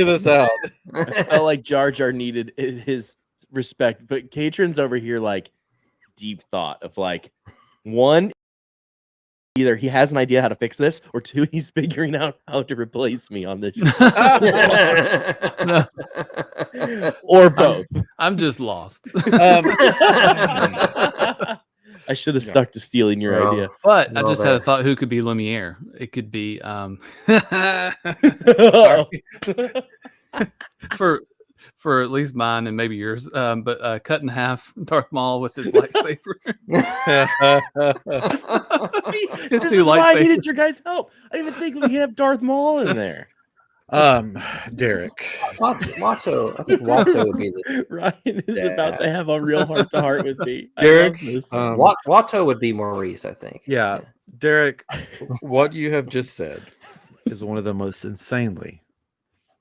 this out. I felt like Jar Jar needed his respect, but Catron's over here like deep thought of like one, either he has an idea how to fix this, or two, he's figuring out how to replace me on this show. Or both. I'm just lost. I should have stuck to stealing your idea. But I just had a thought, who could be Lumiere? It could be for at least mine and maybe yours. But cut in half Darth Maul with his lightsaber. This is why I needed your guys' help. I didn't even think we could have Darth Maul in there. Derek. Watto. I think Watto would be the Ryan is about to have a real heart-to-heart with me. Derek, Watto would be Maurice, I think. Yeah, Derek, what you have just said is one of the most insanely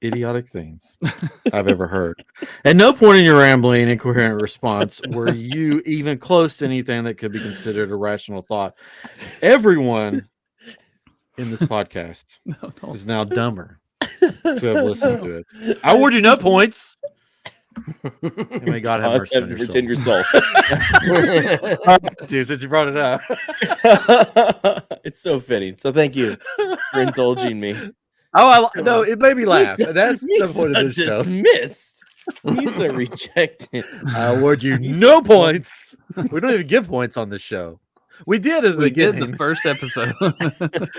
idiotic things I've ever heard. At no point in your rambling, incoherent response were you even close to anything that could be considered a rational thought. Everyone in this podcast is now dumber to have listened to it. I award you no points. And may God have mercy on your soul. Dude, since you brought it up. It's so fitting. So thank you for indulging me. No, it made me laugh. That's the point of this show. Dismissed. He's a rejected. I award you no points. We don't even give points on this show. We did at the beginning. Did the first episode.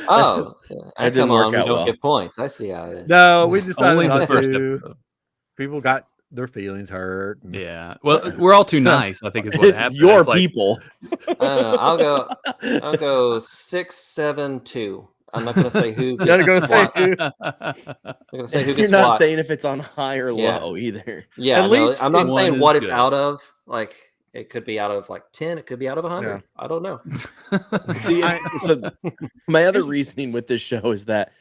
Oh, I didn't work out we don't well. get points. I see how it is. No, we decided Only the not first to. episode. People got their feelings hurt. Yeah. Well, we're all too nice, I think is what happened. Your It's like, people. I don't know. I'll go 6-7-2. I'm not going to say who. You gotta go say who. I'm going to say who You're gets not what. saying if it's on high or Yeah. low either. Yeah, At least I'm not one saying is what it's good. out of. Like it could be out of like 10. It could be out of 100. Yeah. I don't know. See, so my other reasoning with this show is that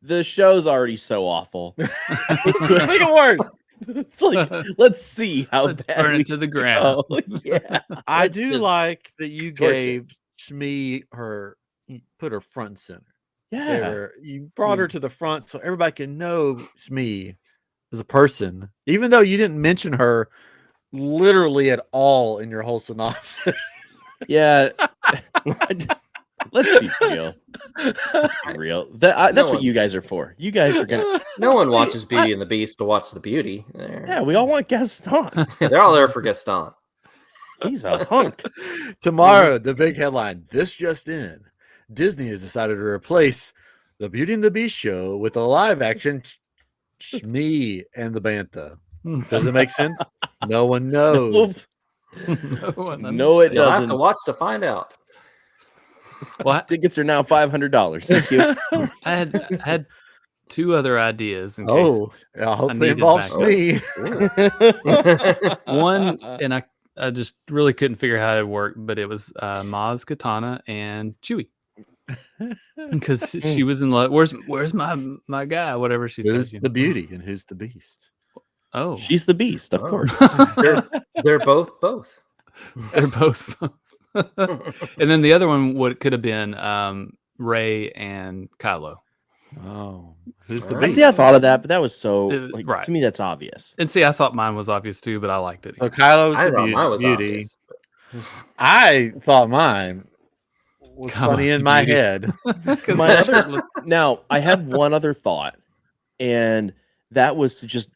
the show's already so awful. Make it worse. It's like, let's see how Let's bad burn we it to the ground. go. Yeah. I Let's do just like that you torch gave Shmi you put her front and center. Yeah. You brought her to the front so everybody can know Shmi as a person, even though you didn't mention her literally at all in your whole synopsis. Yeah. Let's be real. Let's be real. That's what you guys are for. You guys are gonna. No one watches Beauty and the Beast to watch the beauty. Yeah, we all want Gaston. They're all there for Gaston. He's a hunk. Tomorrow, the big headline: This just in. Disney has decided to replace the Beauty and the Beast show with a live-action Shmi and the Bantha. Does it make sense? No one knows. No, it You'll have to doesn't. watch to find out. Well, Tickets are now $500. Thank you. I had two other ideas. In case. Oh, yeah, hopefully needed involves backup. me. One, and I just really couldn't figure how it worked, but it was Maz, Katana, and Chewie. Because she was in love. Where's my guy? Whatever she Who's says. the beauty and who's the beast? Oh, She's the beast, of course. They're both. they're both. And then the other one could have been Rey and Kylo. Oh, who's the Right. beast? See, I thought of that, but that was so like right. to me that's obvious. And see, I thought mine was obvious too, but I liked it. So Kylo's I the thought mine was beauty. obvious, but- I thought mine was Kylo's funny in the my beauty. head. My other, now, I had one other thought, and that was to just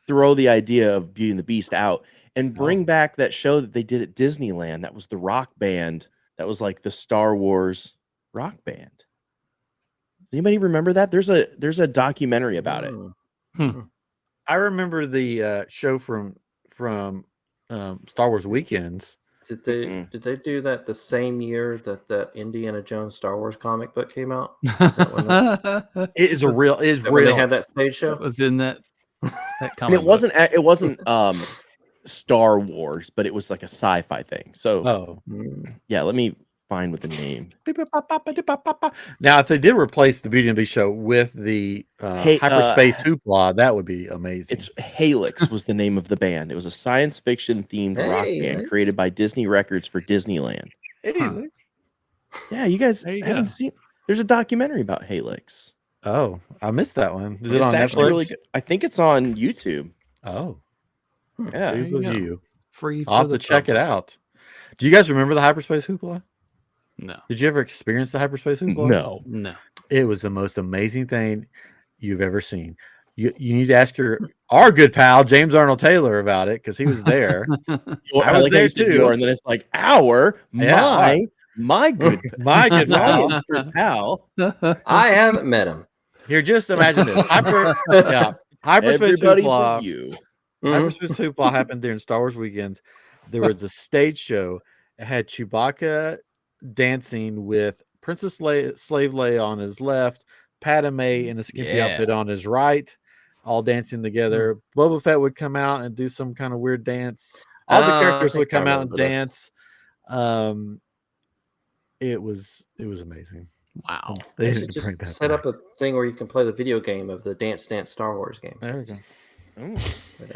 throw the idea of Beauty and the Beast out and bring back that show that they did at Disneyland. That was the rock band. That was like the Star Wars rock band. Does anybody remember that? There's a documentary about it. I remember the show from Star Wars Weekends. Did they do that the same year that the Indiana Jones Star Wars comic book came out? It is real. When they had that stage show? was in that And comic it wasn't Star Wars, but it was like a sci-fi thing. So yeah, let me find what the name. Now, if they did replace the Beauty and the Beast show with the hyperspace hoopla, that would be amazing. It's Helix was the name of the band. It was a science fiction themed rock band nice. created by Disney Records for Disneyland. Helix. Yeah, you guys There you haven't go. seen. There's a documentary about Helix. Oh, I missed that one. Is it It's on actually Netflix? really good. I think it's on YouTube. Oh, Yeah. There you go. you. free. I'll have to check it out. Do you guys remember the hyperspace hoopla? No, Did you ever experience the hyperspace hoopla? no. It was the most amazing thing you've ever seen. You need to ask our good pal James Arnold Taylor about it because he was there. I was like how there you said too. your, and then it's like Yeah. my good My good pal. good pal. I haven't met him. Here, just imagine this. Hyperspace Everybody hoopla but you. Hyperspace Hoopla happened during Star Wars weekends. There was a stage show. It had Chewbacca dancing with Princess Slave Leia on his left, Padme in a skimpy outfit on his right, all dancing together. Boba Fett would come out and do some kind of weird dance. All the characters would come out and dance. It was amazing. Wow. They should just set up a thing where you can play the video game of the Dance Dance Star Wars game. There we go.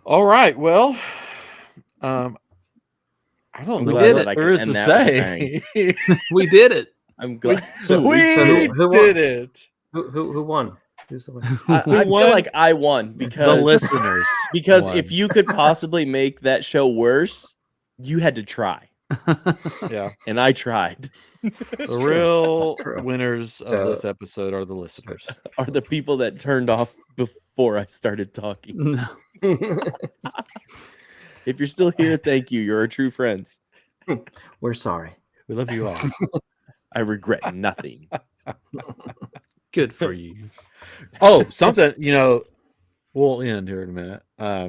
All right. Well, I don't know what there is to say. We did it. I'm glad we did it. Who won? I feel like I won because the listeners. Because if you could possibly make that show worse, you had to try. Yeah, and I tried. The real winners of this episode are the listeners. Are the people that turned off before I started talking. No. If you're still here, thank you. You're our true friends. We're sorry. We love you all. I regret nothing. Good for you. Oh, something, we'll end here in a minute.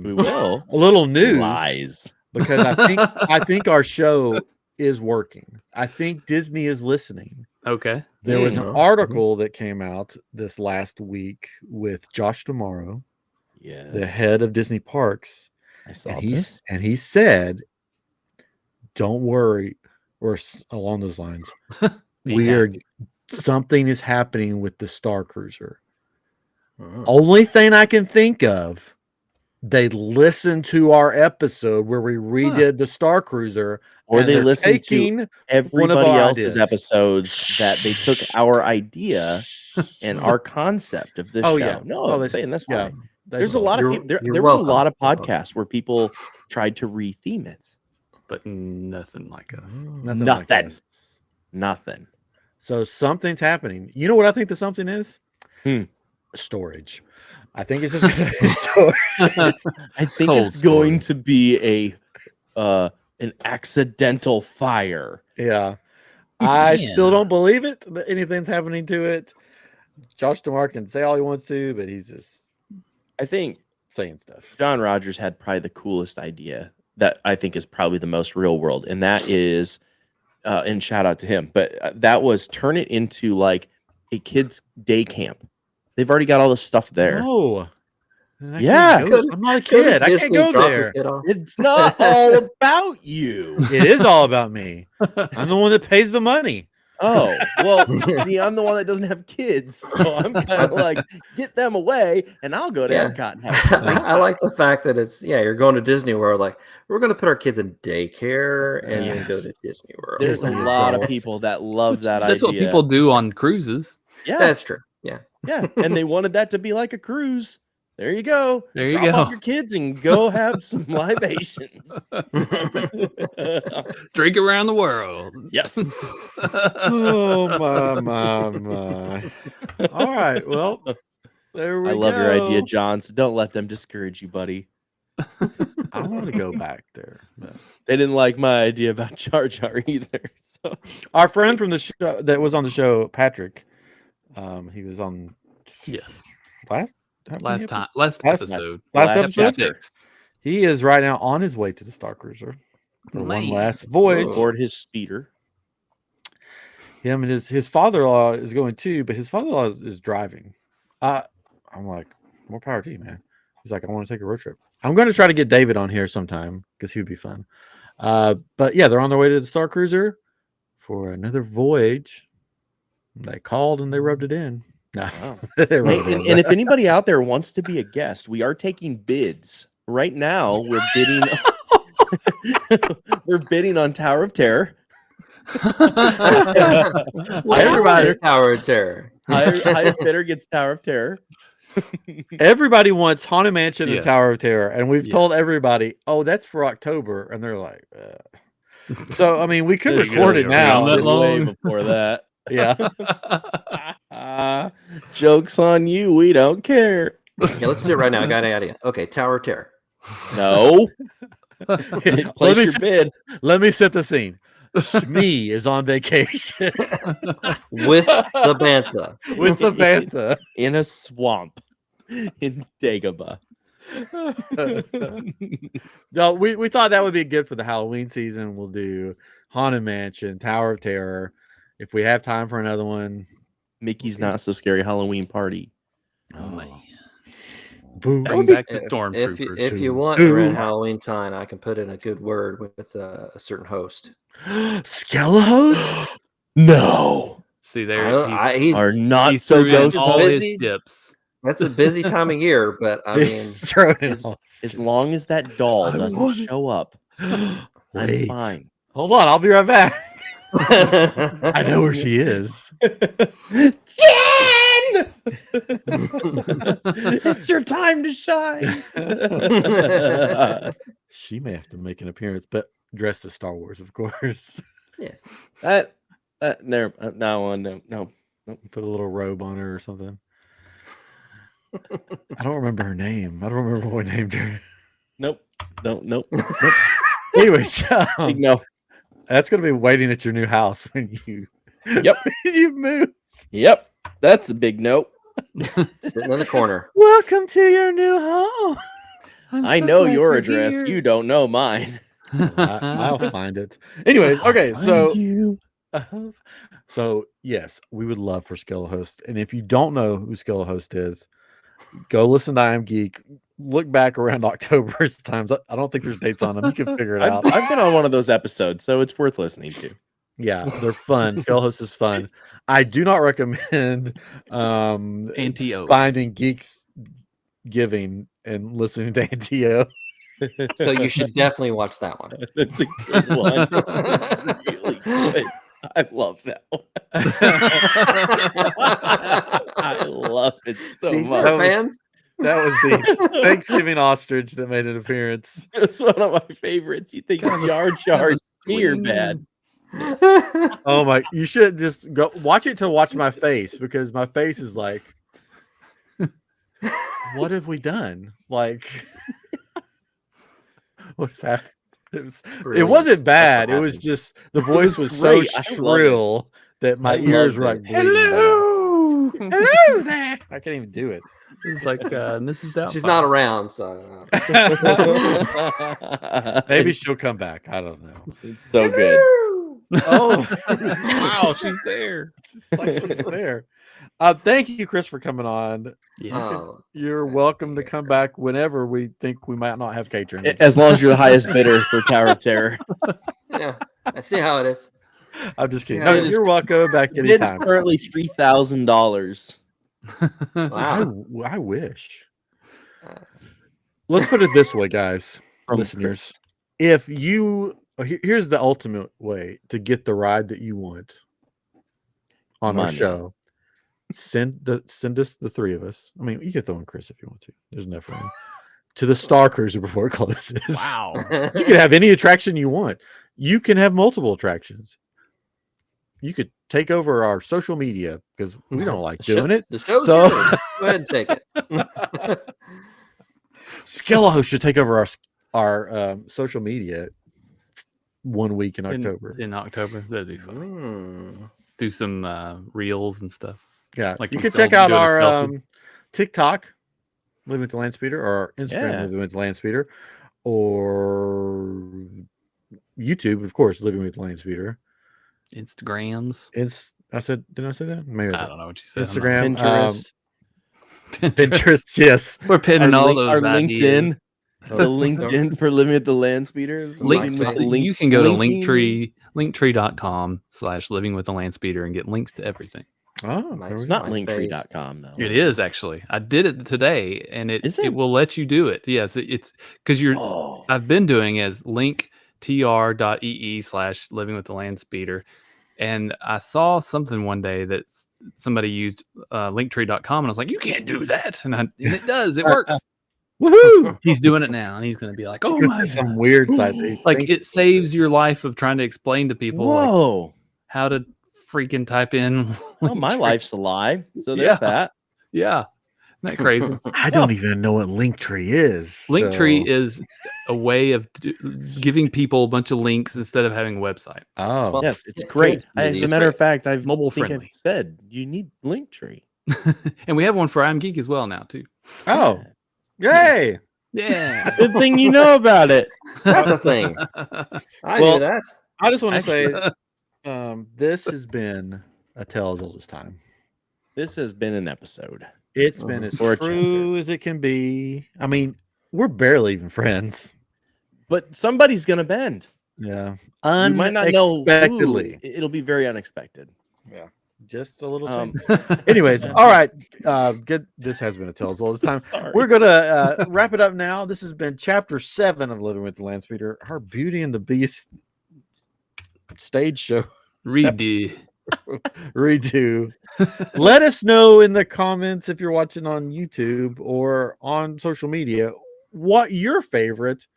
We will. A little news. Lies. Because I think our show is working. I think Disney is listening. Okay. There was an article that came out this last week with Josh D'Amaro, the head of Disney Parks. I saw this. And he said, don't worry, or along those lines, something is happening with the Star Cruiser. Only thing I can think of, they listened to our episode where we redid the Star Cruiser, or they listened to everybody else's episodes that they took our idea and our concept of this show. Yeah. No, I'm saying that's why. There's a lot of people. There was a lot of podcasts where people tried to retheme it, but nothing like us. Nothing. So something's happening. You know what I think the something is? Storage. I think it's just going to be storage. I think it's going to be an accidental fire. Yeah. I still don't believe it that anything's happening to it. Josh D'Amaro can say all he wants to, but he's just, I think, saying stuff. John Rogers had probably the coolest idea that I think is probably the most real world, and that is, and shout out to him, but that was turn it into like a kids' day camp. They've already got all the stuff there. Oh, yeah. I'm not a kid. I can't go there. It's not all about you. It is all about me. I'm the one that pays the money. Oh, well, see, I'm the one that doesn't have kids. So I'm kind of like, get them away and I'll go to Epcot and have I like the fact that it's, you're going to Disney World. Like, we're going to put our kids in daycare and then go to Disney World. There's a lot of people that love that idea. That's what people do on cruises. Yeah. That's true. Yeah. And they wanted that to be like a cruise. There you go. There you Drop go. off your kids and go have some libations. Drink around the world. Yes. Oh my. All right. Well, there we go. I love your idea, John. So don't let them discourage you, buddy. I want to go back there. But they didn't like my idea about Jar Jar either. So. Our friend from the show that was on the show, Patrick, he was on last episode. He is right now on his way to the Star Cruiser for one last voyage aboard his speeder. Him and his father-in-law is going too, but his father-in-law is driving. I'm like, more power to you, man. He's like, I want to take a road trip. I'm going to try to get David on here sometime because he would be fun. But yeah, they're on their way to the Star Cruiser for another voyage. They called and they rubbed it in. Wow. And if anybody out there wants to be a guest, we are taking bids right now. We're bidding. We're bidding on Tower of Terror. Everybody, Tower of Terror. Highest bidder gets Tower of Terror. Everybody wants Haunted Mansion and Tower of Terror, and we've told everybody, "Oh, that's for October," and they're like, "So, I mean, we could record it now." Way before that. Yeah. Joke's on you. We don't care. Yeah, let's do it right now. I got an idea. Okay, Tower of Terror. No. Place your bid. Let me set the scene. Shmi is on vacation with the Bantha. With the Bantha in a swamp in Dagobah. No, we thought that would be good for the Halloween season. We'll do Haunted Mansion, Tower of Terror. If we have time for another one, Mickey's Not So Scary Halloween Party. Oh man. Boom. Bring back the If stormtroopers. you want around Halloween time, I can put in a good word with a certain host. Skelos? No. See there, He's Are not he's so threw in ghost all his busy. tips. That's a busy time of year, but I mean, He's throwing in as, all as long as that doll I doesn't want it. show up, I'm Wait. fine. Hold on, I'll be right back. I I know where she is. Jen! It's your time to shine. She may have to make an appearance, but dressed as Star Wars, of course. Yes. That there no. Put a little robe on her or something. I don't remember her name. I don't remember what I named her. Nope. Anyways, Big no. that's going to be waiting at your new house when you Yep. when you move. Yep. That's a big no. Sitting in the corner. Welcome to your new home. I know your address. You don't know mine. I'll find it. Anyways, okay, so yes, we would love for Skelehost. And if you don't know who Skelehost is, go listen to iamGEEK. Look back around October's times. I don't think there's dates on them. You can figure it out. I've been on one of those episodes, so it's worth listening to. Yeah, they're fun. Skelehost is fun. I do not recommend Antio. finding Geeks Giving and listening to Antio. So you should definitely watch that one. That's a good one. Really good. I love that one. I love it so See, much. Fans? That was the Thanksgiving ostrich that made an appearance. It's one of my favorites. You think Jar Jar's beer bad? Oh my! You should just go watch it to watch my face, because my face is like, what have we done? Like, what's happened? It wasn't bad. It was just the voice was so great. I love it. shrill that my I ears were loved like bleeding. Hello. Hello there. I can't even do it. It's like Mrs. Doubtfire. She's not around, so Maybe she'll come back. I don't know. It's so good. Oh, Wow, she's there. it's like she's there. Thank you, Chris, for coming on. Yes. Oh, You're welcome to come back whenever we think we might not have Catron. As long as you're the highest bidder for Tower of Terror. yeah, I see how it is. I'm just kidding. Yeah, No, it is- you're welcome back It's anytime. currently $3,000. Wow. I wish. Let's put it this way, guys, From listeners. If you here's the ultimate way to get the ride that you want on our Money. show. Send us the three of us. I mean, you can throw in Chris if you want to. There's enough room. To the Star Cruiser before it closes. Wow. You can have any attraction you want. You can have multiple attractions. You could take over our social media because we don't like doing it. The show's So- yours. Go ahead and take it. Skelehost should take over our social media 1 week in October. In October, that'd be funny. Mm. Do some reels and stuff. Yeah, Like you we can film- check out do a our selfie. TikTok, Living with the Landspeeder, or our Instagram, Yeah. Living with the Landspeeder, or YouTube, of course, Living with the Landspeeder. Instagrams. Didn't I say that? Maybe I don't know what you said. Instagram, Pinterest. Pinterest, yes. We're pinning all those our ideas. LinkedIn. The LinkedIn for Living with the Landspeeder. Link, MySpace. you can go to linking. linktree.com/living with the Landspeeder and get links to everything. Oh, Nice. there we It's go. not MySpace. linktree.com though. It is actually. I did it today, and Is it it? will let you do it. Yes, it's because you're. Oh. I've been doing as linktr.ee/living with the Landspeeder, and I saw something one day that somebody used linktree.com, and I was like, "You can't do that," and it does. It works. Woohoo! He's doing it now, and he's going to be like, "Oh my Some god!" weird side. that he Like thinks- it saves your life of trying to explain to people like, Whoa. how to freaking type in. Well, my Linktree. life's a lie. So Yeah. there's that. Yeah, isn't that crazy? I don't even know what Linktree is. Linktree so- is a way of giving people a bunch of links instead of having a website. Oh, Well, Yes, it's Yeah, great. it's As easy. a matter of fact, I've Mobile think I've friendly. said you need Linktree. And we have one for iamGEEK as well now too. oh, yay! Yeah. Good thing you know about it. That's a thing. I Well, knew that. I just want to say, Actually- this has been a tale as old as time. This has been an episode. It's been as Or a true as it can be. I mean, we're barely even friends. But somebody's gonna bend. Yeah, You might not know who. unexpectedly. It'll be very unexpected. Yeah, just a little Um, change. Anyways, all right. Good. This has been a tale as old as time. Sorry. We're gonna wrap it up now. This has been chapter 7 of Living with the Landspeeder, our Beauty and the Beast stage show Redo. redo. Let us know in the comments if you're watching on YouTube or on social media what your favorite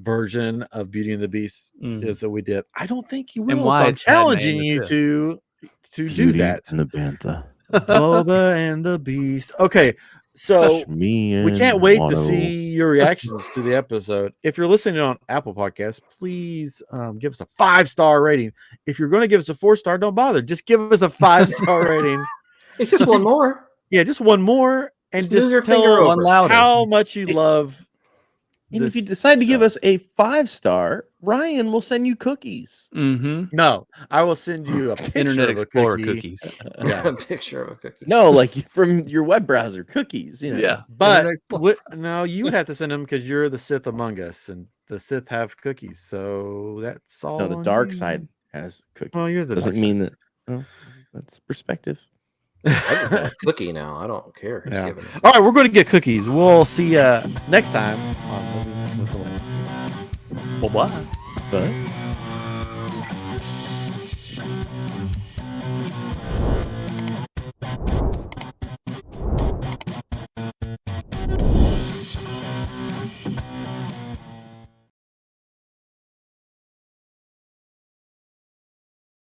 version of Beauty and the Beast is that we did. I don't think you And will. why So I'm it's Padme challenging and the you Sith. to do that. And the Bantha. Boba and the Beast. Okay, so Me we can't wait to see your reactions to the episode. If you're listening on Apple Podcasts, please give us a 5-star rating. If you're going to give us a 4-star, don't bother. Just give us a 5-star rating. It's just one more. Yeah, just one more, and Just move just your finger tell over. louder. how much you love. And if this you decide to give show. us a 5-star, Ryan will send you cookies. Mm-hmm. No, I will send you a picture Internet of a Explorer cookie. cookies. Yeah. A picture of a cookie. No, like from your web browser, cookies. You know. Yeah. But Internet Explorer. no, you would have to send them because you're the Sith among us, and the Sith have cookies. So that's all. No, the on dark you. side has cookies. Well, you're the Doesn't dark mean that. Oh, that's perspective. I get that cookie now. I don't care who's Yeah. giving it. All right, we're going to get cookies. We'll see you next time on Living with the Landspeeder. Bye-bye. But